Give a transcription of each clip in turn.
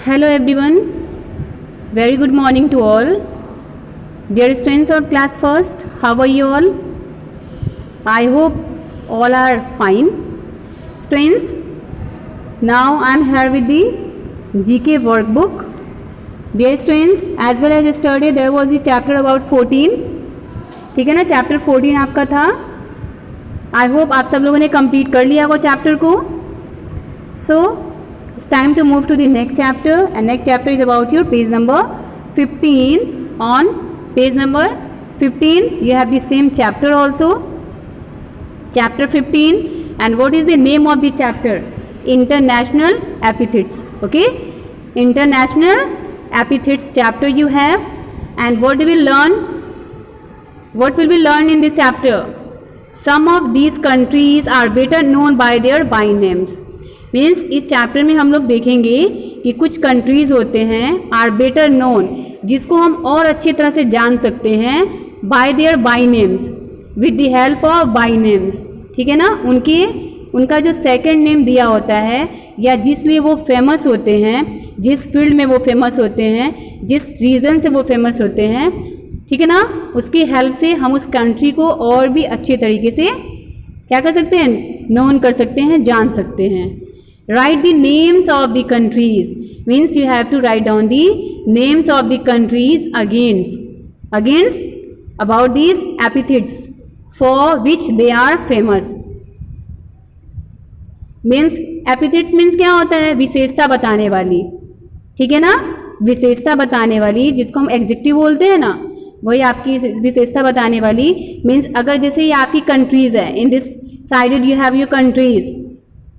Hello everyone, very good morning to all. Dear students of class first, how are you all? I hope all are fine. Students, now I am here with the GK workbook. Dear students, as well as yesterday there was the chapter about 14. ठीक है ना, chapter 14 आपका था. I hope आप सब लोगों ने complete कर लिया वो चैप्टर को. सो it's time to move to the next chapter, and next chapter is about your page number 15. On page number 15 you have the same chapter also, chapter 15. And what is the name of the chapter? International epithets. Okay, international epithets chapter you have. And what do we learn? What will we learn in this chapter? Some of these countries are better known by their by names. Means इस chapter में हम लोग देखेंगे कि कुछ countries होते हैं are better known, जिसको हम और अच्छी तरह से जान सकते हैं by their by names, with the help of by names. ठीक है ना, उनका जो सेकंड नेम दिया होता है या जिस लिए वो फेमस होते हैं, जिस फील्ड में वो फेमस होते हैं, जिस रीज़न से वो फेमस होते हैं, ठीक है ना, उसकी हेल्प से हम उस कंट्री को और भी अच्छे तरीके से क्या कर सकते हैं, नोन कर सकते हैं, जान सकते हैं. Write the names of the countries. Means you have to write down the names of the countries against about these epithets for which they are famous. Means epithets means क्या होता है, विशेषता बताने वाली. ठीक है ना, विशेषता बताने वाली, जिसको हम एग्जेक्टिव बोलते हैं ना, वही आपकी विशेषता बताने वाली. मीन्स अगर जैसे ये आपकी कंट्रीज़ है, in this sided you have your countries.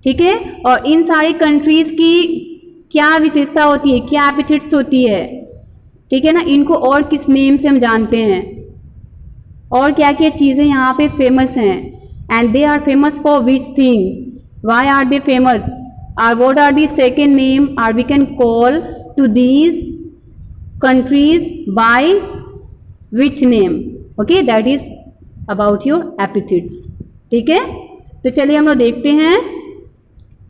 ठीक है, और इन सारी कंट्रीज़ की क्या विशेषता होती है, क्या एपिथेट्स होती है. ठीक है ना, इनको और किस नेम से हम जानते हैं, और क्या क्या चीज़ें यहाँ पे फेमस हैं. And they are famous for which thing, why are they famous, are what are the second name are we can call to these countries by which name. Okay, that is about your epithets. ठीक है, तो चलिए हम लोग देखते हैं.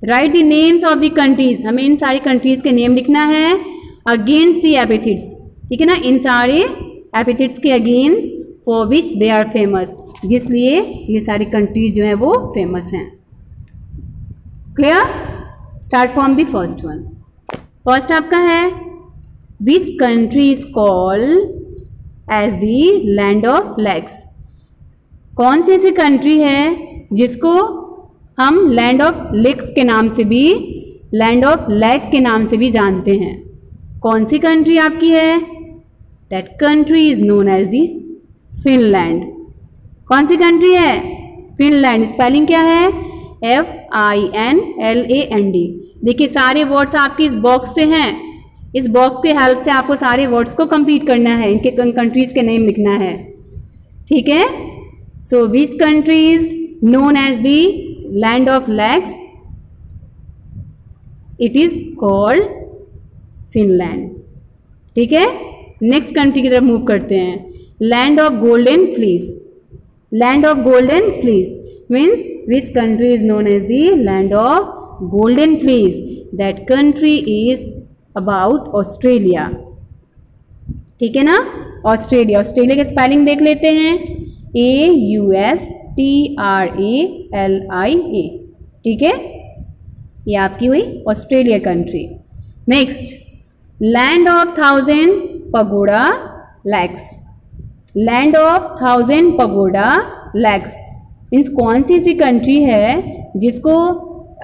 Right the names of the countries, हमें इन सारी कंट्रीज के नेम लिखना है अगेंस्ट द एपिथेट्स. ठीक है ना, इन सारे एपिथेट्स के against for which they are famous, जिसलिए ये सारी कंट्रीज जो है वो फेमस हैं. Clear? Start from the first one. First आपका है which country is called as the land of lakes. कौन सी ऐसी कंट्री है जिसको हम लैंड ऑफ लेक्स के नाम से भी, लैंड ऑफ लेक के नाम से भी जानते हैं. कौन सी कंट्री आपकी है? That country is known as the Finland. कौन सी कंट्री है? फिनलैंड. स्पेलिंग क्या है? FINLAND. देखिए सारे वर्ड्स आपके इस बॉक्स से हैं. इस बॉक्स के हेल्प से आपको सारे वर्ड्स को कंप्लीट करना है, इनके कंट्रीज के नेम लिखना है. ठीक है, so which countries known as the land of lakes, it is called Finland. ठीक है, नेक्स्ट कंट्री की तरफ मूव करते हैं. Land of golden fleece. Land of golden fleece means which country is known as the land of golden fleece. That country is about Australia. ठीक है ना, Australia. Australia का स्पेलिंग देख लेते हैं, AUSTRALIA. ठीक है, ये आपकी हुई Australia country. Next, land of 1000 pagoda lakes. Land of 1000 pagoda lakes means कौन सी ऐसी कंट्री है जिसको,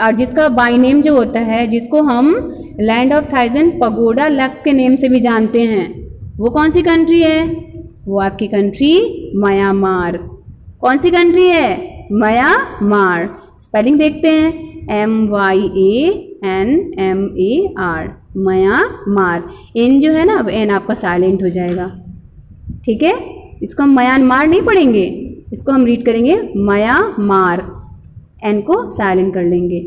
और जिसका बाय नेम जो होता है, जिसको हम लैंड ऑफ 1000 पगोडा लेक्स के नेम से भी जानते हैं, वो कौन सी कंट्री है? वो आपकी कंट्री म्यांमार. कौन सी कंट्री है? म्यांमार. स्पेलिंग देखते हैं, MYANMAR. म्यांमार. एन जो है ना, अब एन आपका साइलेंट हो जाएगा. ठीक है, इसको हम म्यांमार नहीं पढ़ेंगे, इसको हम रीड करेंगे म्यांमार. एन को साइलेंट कर लेंगे.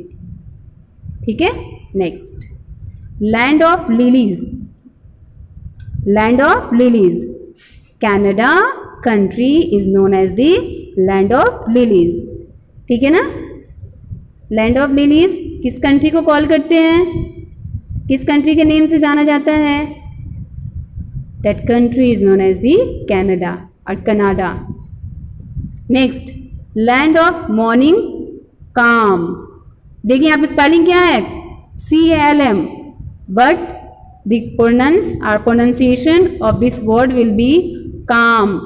ठीक है, next, land of lilies. Land of lilies. Canada country is known as the land of lilies. ठीक है ना, लैंड ऑफ लिलीज किस कंट्री को कॉल करते हैं? किस कंट्री के नेम से जाना जाता है? That country is known as the Canada और Canada. Next, land of morning calm. देखिए यहाँ पे स्पेलिंग क्या है? CALM, but the pronunciation of this word will be calm.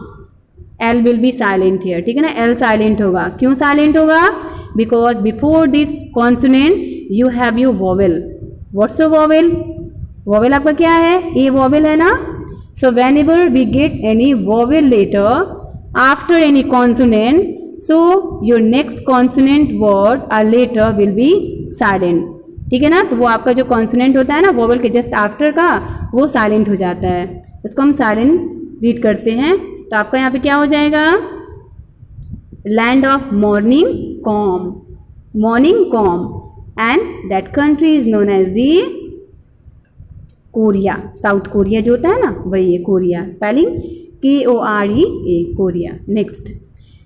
L will be silent here, ठीक है ना, L साइलेंट होगा। क्यों साइलेंट होगा? Because before this consonant you have your vowel. What's your vowel? Vowel आपका क्या है? ए वोवेल है ना। So when ever we get any vowel letter after any consonant, so your next consonant word और letter will be silent, ठीक है ना। तो वो आपका जो कॉन्सोनेंट होता है ना वोवेल के जस्ट आफ्टर का, वो साइलेंट हो जाता है, उसको हम साइलेंट रीड करते हैं। तो आपका यहाँ पे क्या हो जाएगा? Land of morning calm, morning calm, and that country is known as the Korea. South Korea जो होता है ना वही है Korea, spelling KOREA, Korea. Next,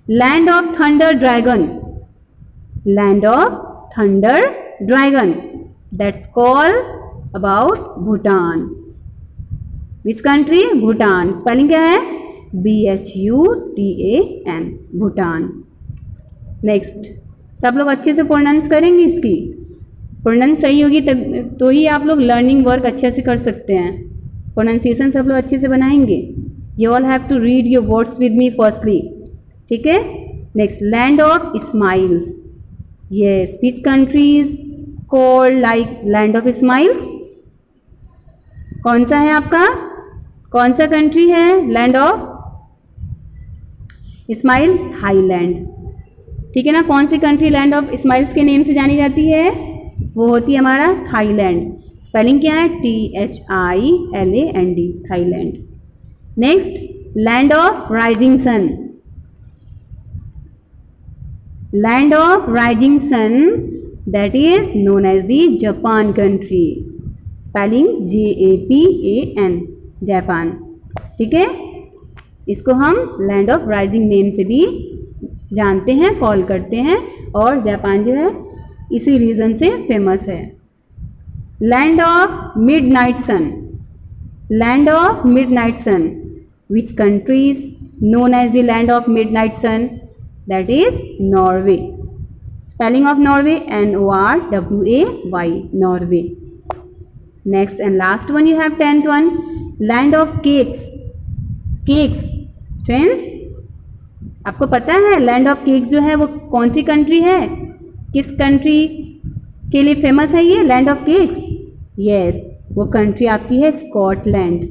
land of thunder dragon, land of thunder dragon, that's call about Bhutan. Which country? Bhutan. Spelling क्या है? BHUTAN, Bhutan. Next, सब लोग अच्छे से प्रोनाउंस करेंगे, इसकी प्रोनाउंस सही होगी तब तो ही आप लोग लर्निंग वर्क अच्छे से कर सकते हैं। प्रोनाउंसिएशन सब लोग अच्छे से बनाएंगे। You all have to read your words with me firstly, ठीक है। Next, land of smiles. Yes, which countries called like land of smiles? कौन सा है आपका? कौन सा कंट्री है लैंड ऑफ स्माइल? थाईलैंड, ठीक है ना। कौन सी कंट्री लैंड ऑफ स्माइल्स के नेम से जानी जाती है? वो होती है हमारा थाईलैंड। स्पेलिंग क्या है? THILAND, Thailand. Next, land of rising sun, land of rising sun, that is known as the Japan country. Spelling JAPAN, Japan, ठीक है। इसको हम लैंड ऑफ राइजिंग नेम से भी जानते हैं, कॉल करते हैं, और जापान जो है इसी रीजन से फेमस है। Land of midnight sun, land of midnight sun, which countries known as the land of midnight sun? That is Norway. Spelling of Norway NORWAY, Norway. Next and last one you have 10th one, land of cakes. Cakes friends, आपको पता है land of cakes जो है वो कौन सी country है? किस कंट्री के लिए फेमस है ये लैंड ऑफ केक्स? यस, वो कंट्री आपकी है स्कॉटलैंड।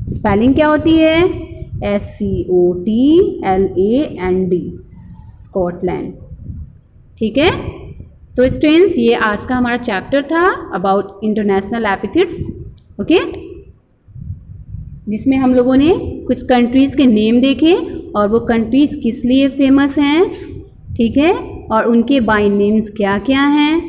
स्पेलिंग क्या होती है? SCOTLAND, स्कॉटलैंड, ठीक है। तो स्टूडेंट्स, ये आज का हमारा चैप्टर था अबाउट इंटरनेशनल एपिथेट्स, ओके, जिसमें हम लोगों ने कुछ कंट्रीज़ के नेम देखे और वो कंट्रीज़ किस लिए फेमस हैं, ठीक है, और उनके बाय नेम्स क्या क्या हैं,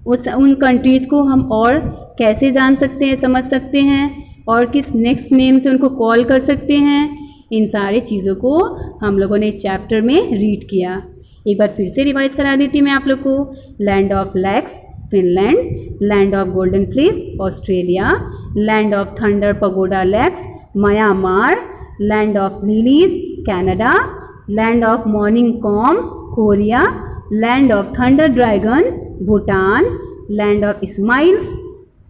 उन कंट्रीज़ को हम और कैसे जान सकते हैं, समझ सकते हैं, और किस नेक्स्ट नेम से उनको कॉल कर सकते हैं। इन सारी चीज़ों को हम लोगों ने इस चैप्टर में रीड किया। एक बार फिर से रिवाइज करा देती हूँ मैं आप लोग को। Land of lakes Finland, land of golden fleece Australia, land of thunder pagoda lakes Myanmar, land of lilies Canada, land of morning calm Korea, land of thunder dragon Bhutan, land of smiles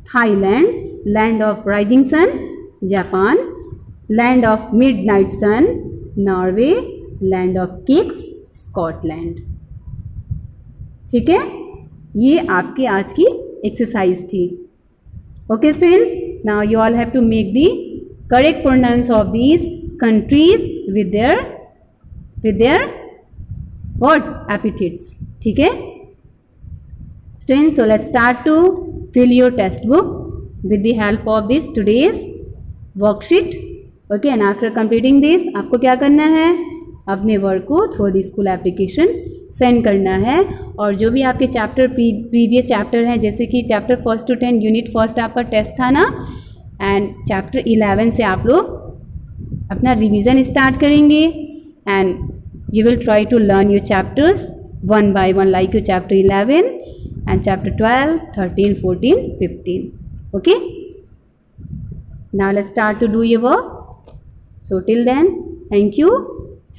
Thailand, land of rising sun Japan, land of midnight sun Norway, land of cakes Scotland. ठीक है, ये आपकी आज की exercise थी। Okay students, now you all have to make the correct pronounce of these countries with their what epithets. ठीक है students, so let's start to fill your test book with the help of this today's worksheet. Okay, and after completing this आपको क्या करना है, अपने work को through the school application send करना है। और जो भी आपके चैप्टर प्रीवियस चैप्टर हैं, जैसे कि चैप्टर 1 to 10 यूनिट फर्स्ट आपका टेस्ट था ना, एंड चैप्टर 11 से आप लोग अपना रिवीजन स्टार्ट करेंगे and you will try to learn your chapters one by one like your chapter 11 and chapter 12, 13, 14, 15. Okay. Now let's start to do your work. So till then, thank you.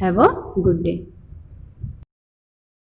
Have a good day.